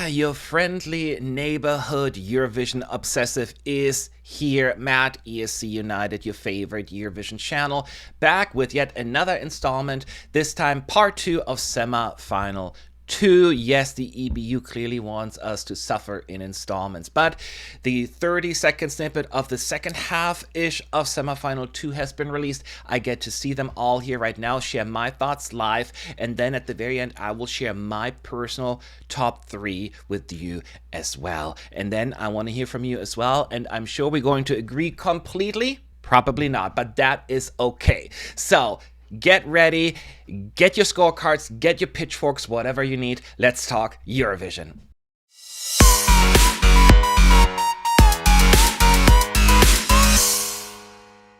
Your friendly neighborhood Eurovision obsessive is here. Matt, ESC United, your favorite Eurovision channel, back with yet another installment, this time part 2 of semi-final 2. Yes, the EBU clearly wants us to suffer in installments, but the 30-second snippet of the second half-ish of semi-final 2 has been released. I get to see them all here right now, share my thoughts live, and then at the very end, I will share my personal top 3 with you as well. And then I want to hear from you as well, and I'm sure we're going to agree completely. Probably not, but that is okay. So, get ready, get your scorecards, get your pitchforks, whatever you need. Let's talk Eurovision.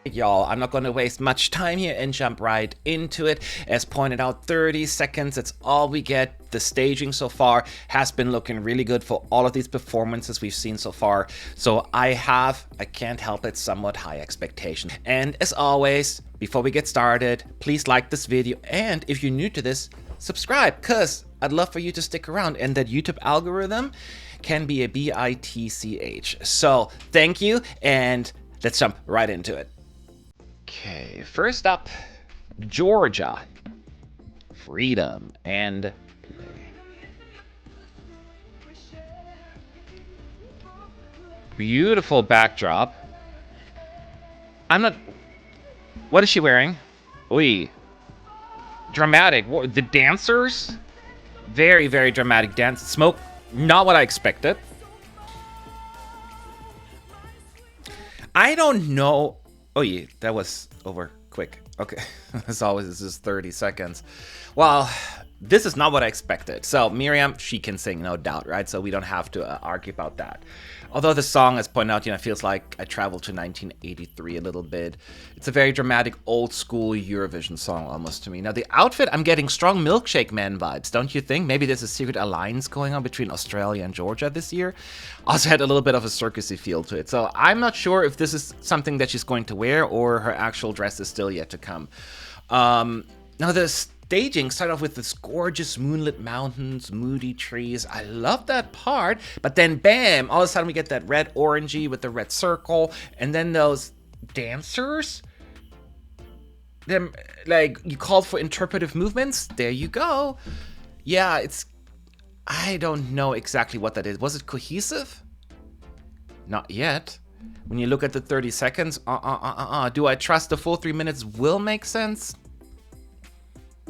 Y'all, I'm not going to waste much time here and jump right into it. As pointed out, 30 seconds, that's all we get. The staging so far has been looking really good for all of these performances we've seen so far. So I can't help it, somewhat high expectations. And as always, before we get started, please like this video. And if you're new to this, subscribe, because I'd love for you to stick around. And that YouTube algorithm can be a bitch. So thank you, and let's jump right into it. Okay, first up, Georgia, Freedom and Play. Beautiful backdrop. What is she wearing? Oi. Dramatic. The dancers? Very, very dramatic dance. Smoke, not what I expected. I don't know. Oh yeah, that was over quick. Okay, as always, this is 30 seconds. Well, this is not what I expected. So Miriam, she can sing, no doubt, right? So we don't have to argue about that. Although the song, as pointed out, feels like I traveled to 1983 a little bit. It's a very dramatic, old school Eurovision song almost to me. Now the outfit, I'm getting strong Milkshake Man vibes, don't you think? Maybe there's a secret alliance going on between Australia and Georgia this year. Also had a little bit of a circusy feel to it. So I'm not sure if this is something that she's going to wear or her actual dress is still yet to come. Now the staging started off with this gorgeous moonlit mountains, moody trees. I love that part, but then bam, all of a sudden we get that red orangey with the red circle, and then those dancers. Them, like, you called for interpretive movements. There you go. Yeah, I don't know exactly what that is. Was it cohesive? Not yet. When you look at the 30 seconds, do I trust the full 3 minutes will make sense?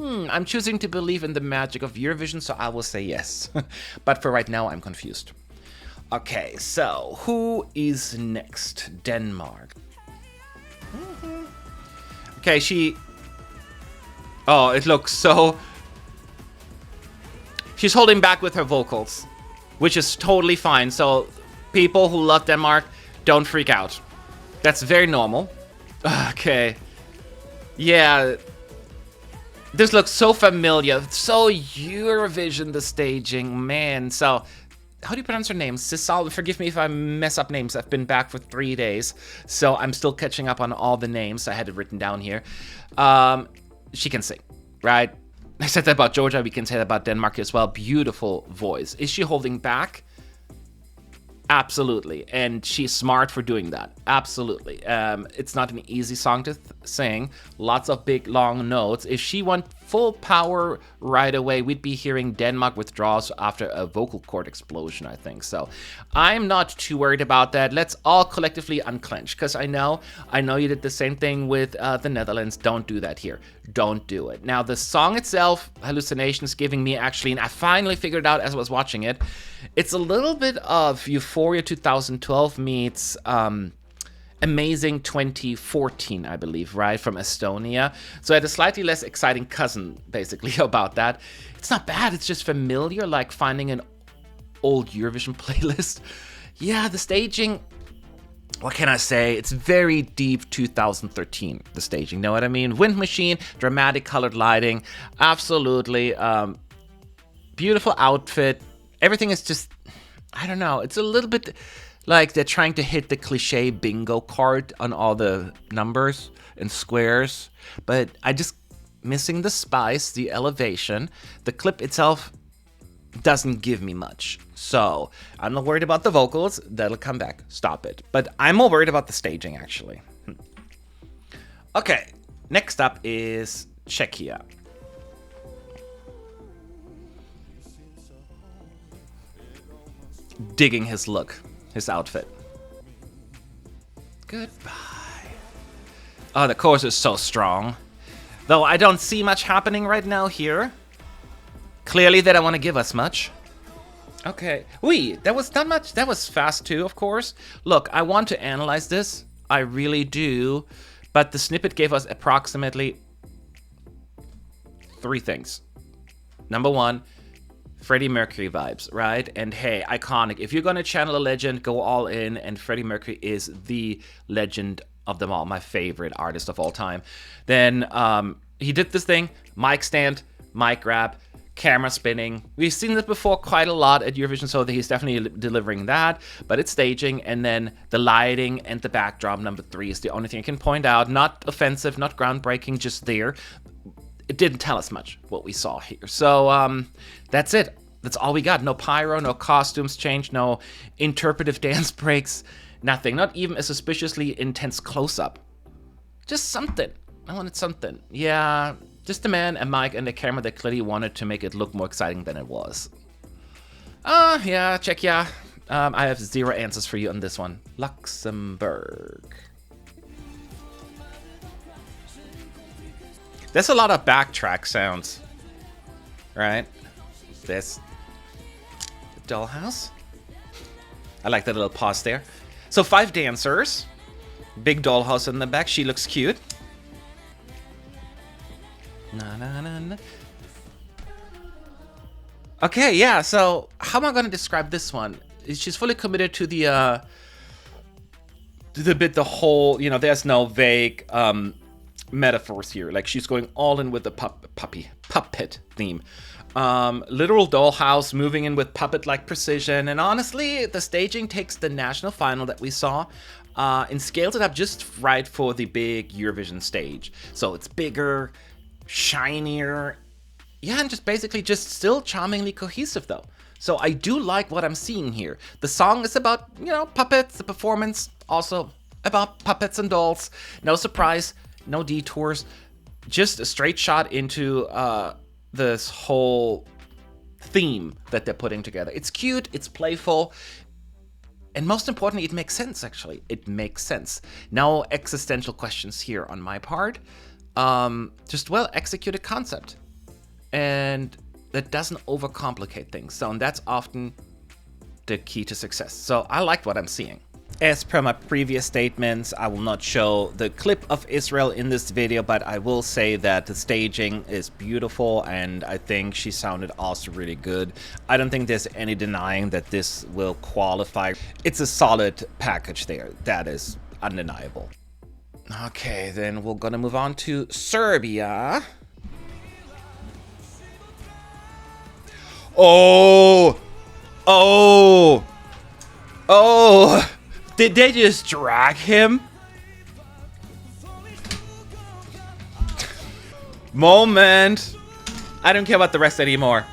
I'm choosing to believe in the magic of Eurovision, so I will say yes. But for right now, I'm confused. Okay, so who is next? Denmark. Okay, oh, it looks so... She's holding back with her vocals, which is totally fine. So people who love Denmark, don't freak out. That's very normal. Okay. Yeah. This looks so familiar, so Eurovision, the staging, man. So, how do you pronounce her name? Sissal, forgive me if I mess up names. I've been back for 3 days, so I'm still catching up on all the names. I had it written down here. She can sing, right? I said that about Georgia, we can say that about Denmark as well. Beautiful voice. Is she holding back? Absolutely, and she's smart for doing that. Absolutely. It's not an easy song to sing. Lots of big, long notes. If she went full power right away, we'd be hearing Denmark withdrawals after a vocal cord explosion, I think. So I'm not too worried about that. Let's all collectively unclench, because I know you did the same thing with the Netherlands. Don't do that here. Don't do it. Now, the song itself, Hallucination, is giving me actually, and I finally figured it out as I was watching it, it's a little bit of Euphoria 2012 meets Amazing 2014, I believe, right, from Estonia. So I had a slightly less exciting cousin, basically, about that. It's not bad, it's just familiar, like finding an old Eurovision playlist. Yeah, the staging, what can I say? It's very deep 2013, the staging, know what I mean? Wind machine, dramatic colored lighting, absolutely. Beautiful outfit. Everything is just, I don't know, it's a little bit like they're trying to hit the cliche bingo card on all the numbers and squares, but I just missing the spice, the elevation. The clip itself, doesn't give me much. So I'm not worried about the vocals. That'll come back. Stop it. But I'm more worried about the staging, actually. Okay, next up is Czechia. Digging his look, his outfit. Goodbye. Oh, the chorus is so strong. Though I don't see much happening right now here. Clearly they don't want to give us much. Okay. That was not much. That was fast too, of course. Look, I want to analyze this. I really do. But the snippet gave us approximately 3 things. Number 1, Freddie Mercury vibes, right? And hey, iconic. If you're gonna channel a legend, go all in. And Freddie Mercury is the legend of them all, my favorite artist of all time. Then he did this thing, mic stand, mic grab, camera spinning. We've seen this before quite a lot at Eurovision, so he's definitely delivering that, but it's staging, and then the lighting and the backdrop, number 3, is the only thing I can point out. Not offensive, not groundbreaking, just there. It didn't tell us much, what we saw here. So that's it. That's all we got. No pyro, no costumes change, no interpretive dance breaks, nothing. Not even a suspiciously intense close-up. Just something. I wanted something. Yeah, just a man, a mic, and a camera that clearly wanted to make it look more exciting than it was. Yeah, Czechia. I have 0 answers for you on this one. Luxembourg. There's a lot of backtrack sounds, right? This dollhouse. I like that little pause there. So 5 dancers. Big dollhouse in the back. She looks cute. Na, na, na, na. Okay, yeah, so how am I going to describe this one? She's fully committed to the whole, there's no vague metaphors here. Like, she's going all in with the puppet theme. Literal dollhouse, moving in with puppet-like precision. And honestly, the staging takes the national final that we saw and scales it up just right for the big Eurovision stage. So it's bigger, shinier, yeah, and just basically just still charmingly cohesive though. So I do like what I'm seeing here. The song is about, puppets, the performance also about puppets and dolls. No surprise, no detours, just a straight shot into this whole theme that they're putting together. It's cute, it's playful, and most importantly, it makes sense, actually. It makes sense. No existential questions here on my part. Just well-executed concept. And that doesn't overcomplicate things. So, and that's often the key to success. So I like what I'm seeing. As per my previous statements, I will not show the clip of Israel in this video, but I will say that the staging is beautiful, and I think she sounded also really good. I don't think there's any denying that this will qualify. It's a solid package there. That is undeniable. Okay, then we're gonna move on to Serbia. Oh! Did they just drag him? Moment. I don't care about the rest anymore.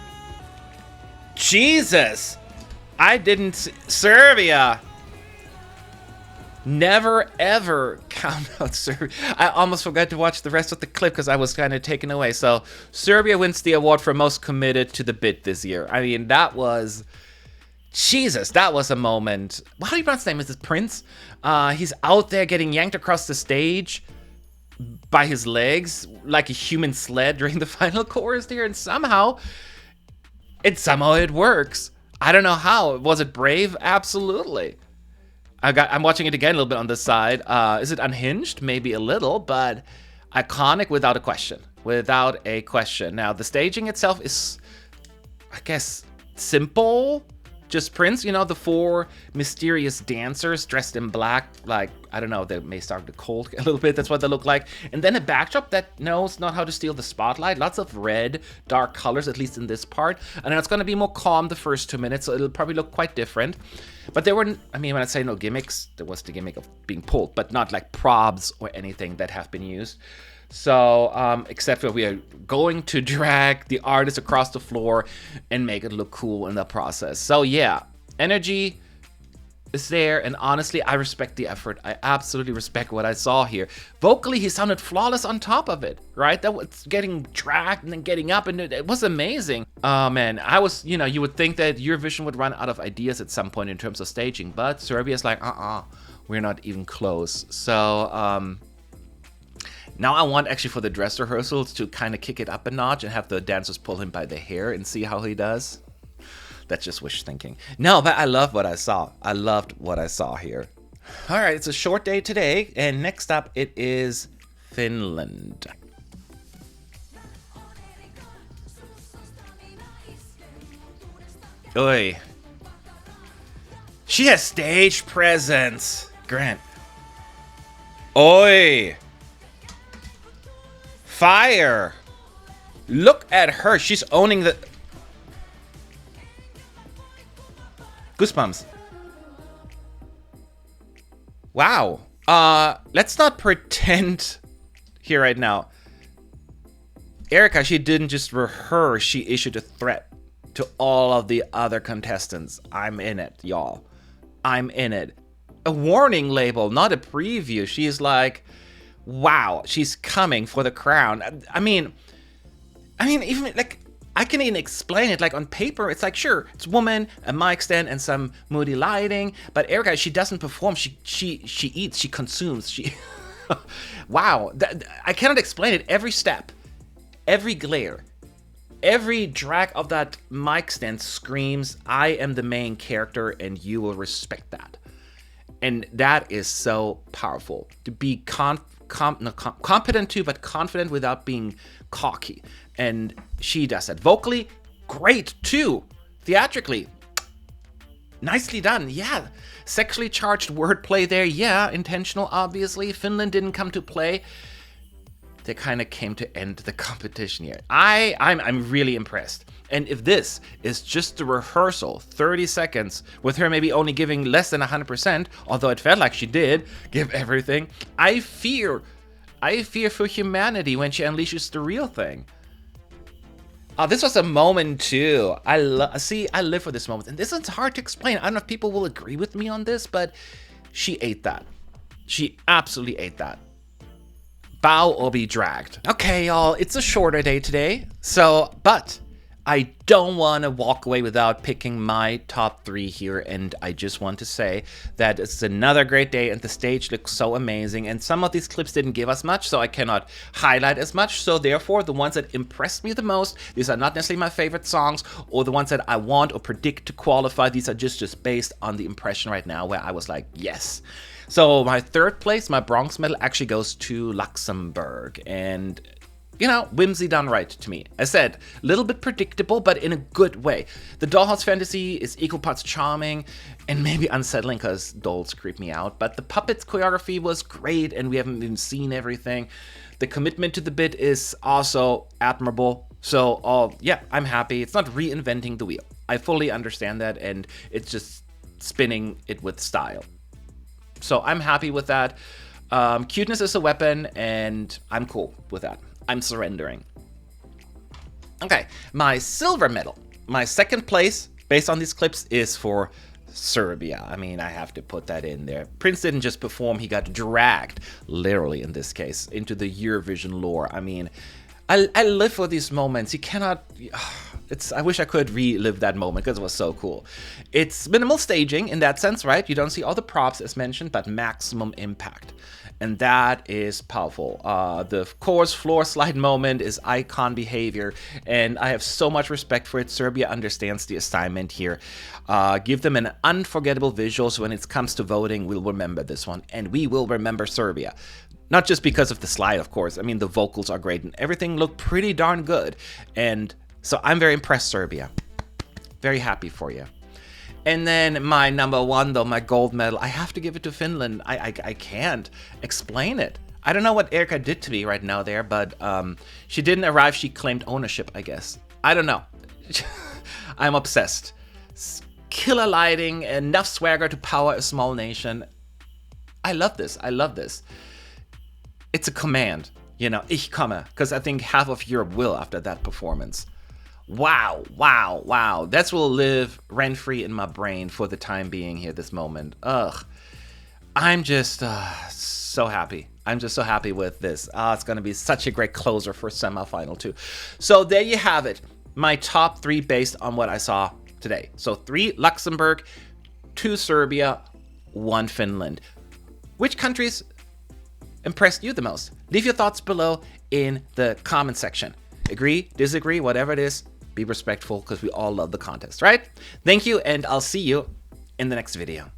Jesus. I didn't see Serbia. Never ever count out Serbia. I almost forgot to watch the rest of the clip because I was kind of taken away. So Serbia wins the award for most committed to the bit this year. I mean, that was... Jesus, that was a moment. How do you pronounce his name? Is this Prince? He's out there getting yanked across the stage by his legs like a human sled during the final chorus there, and somehow it works. I don't know how. Was it brave? Absolutely. I'm watching it again a little bit on the side. Is it unhinged? Maybe a little, but iconic without a question. Without a question. Now, the staging itself is, I guess, simple. Just Prince, the 4 mysterious dancers dressed in black, like, I don't know, they may start to cold a little bit, that's what they look like. And then a backdrop that knows not how to steal the spotlight. Lots of red, dark colors, at least in this part. And it's going to be more calm the first 2 minutes, so it'll probably look quite different. But there were, when I say no gimmicks, there was the gimmick of being pulled, but not like probs or anything that have been used. So, except for we are going to drag the artist across the floor and make it look cool in the process. So yeah, energy is there, and honestly, I respect the effort. I absolutely respect what I saw here. Vocally, he sounded flawless on top of it, right? That was getting dragged and then getting up, and it was amazing. Oh man, I was, you would think that Eurovision would run out of ideas at some point in terms of staging, but Serbia's like, we're not even close. So, now I want actually for the dress rehearsals to kind of kick it up a notch and have the dancers pull him by the hair and see how he does. That's just wish thinking. No, but I love what I saw. I loved what I saw here. All right, it's a short day today, and next up it is Finland. Oi. She has stage presence. Grant. Oi. Fire. Look at her. She's owning the... Goosebumps. Wow. Let's not pretend here right now. Erica, she didn't just rehearse, she issued a threat to all of the other contestants. I'm in it, y'all. I'm in it. A warning label, not a preview. She's like, wow, she's coming for the crown. I mean, even like, I can even explain it, like on paper, it's like, sure, it's a woman, a mic stand, and some moody lighting, but Erica, she doesn't perform, she eats, she consumes, wow, I cannot explain it. Every step, every glare, every drag of that mic stand screams, I am the main character, and you will respect that. And that is so powerful, to be competent too, but confident without being cocky. And she does that. Vocally, great too. Theatrically, nicely done. Yeah. Sexually charged wordplay there. Yeah. Intentional, obviously. Finland didn't come to play. They kind of came to end the competition here. I'm really impressed. And if this is just the rehearsal, 30 seconds, with her maybe only giving less than 100%, although it felt like she did give everything, I fear for humanity when she unleashes the real thing. This was a moment too. I live for this moment. And this is hard to explain. I don't know if people will agree with me on this, but she ate that. She absolutely ate that. Bow or be dragged. Okay, y'all, it's a shorter day today. But I don't want to walk away without picking my top 3 here, and I just want to say that it's another great day, and the stage looks so amazing, and some of these clips didn't give us much, so I cannot highlight as much, so therefore the ones that impressed me the most, these are not necessarily my favorite songs, or the ones that I want or predict to qualify. These are just based on the impression right now, where I was like, yes. So my 3rd place, my bronze medal, actually goes to Luxembourg, and whimsy done right to me. I said, a little bit predictable, but in a good way. The dollhouse fantasy is equal parts charming and maybe unsettling because dolls creep me out. But the puppets choreography was great, and we haven't even seen everything. The commitment to the bit is also admirable. So, yeah, I'm happy. It's not reinventing the wheel. I fully understand that, and it's just spinning it with style. So I'm happy with that. Cuteness is a weapon, and I'm cool with that. I'm surrendering. Okay, my silver medal, my 2nd place, based on these clips, is for Serbia. I mean, I have to put that in there. Prince didn't just perform, he got dragged, literally in this case, into the Eurovision lore. I mean, I live for these moments. You cannot... I wish I could relive that moment because it was so cool. It's minimal staging in that sense, right? You don't see all the props as mentioned, but maximum impact. And that is powerful. The chorus floor slide moment is icon behavior, and I have so much respect for it. Serbia understands the assignment here. Give them an unforgettable visual, so when it comes to voting, we'll remember this one, and we will remember Serbia. Not just because of the slide, of course. I mean, the vocals are great, and everything looked pretty darn good. And so I'm very impressed, Serbia. Very happy for you. And then my number 1, though, my gold medal, I have to give it to Finland. I can't explain it. I don't know what Erica did to me right now there, but she didn't arrive. She claimed ownership, I guess. I don't know. I'm obsessed. Killer lighting, enough swagger to power a small nation. I love this. I love this. It's a command. you know, ich komme, because I think half of Europe will after that performance. Wow, wow, wow. That will live rent-free in my brain for the time being here, this moment. Ugh. I'm just so happy. I'm just so happy with this. It's going to be such a great closer for semifinal 2. So there you have it. My top 3 based on what I saw today. So 3 Luxembourg, 2 Serbia, 1 Finland. Which countries impressed you the most? Leave your thoughts below in the comment section. Agree, disagree, whatever it is, be respectful because we all love the contest, right? Thank you, and I'll see you in the next video.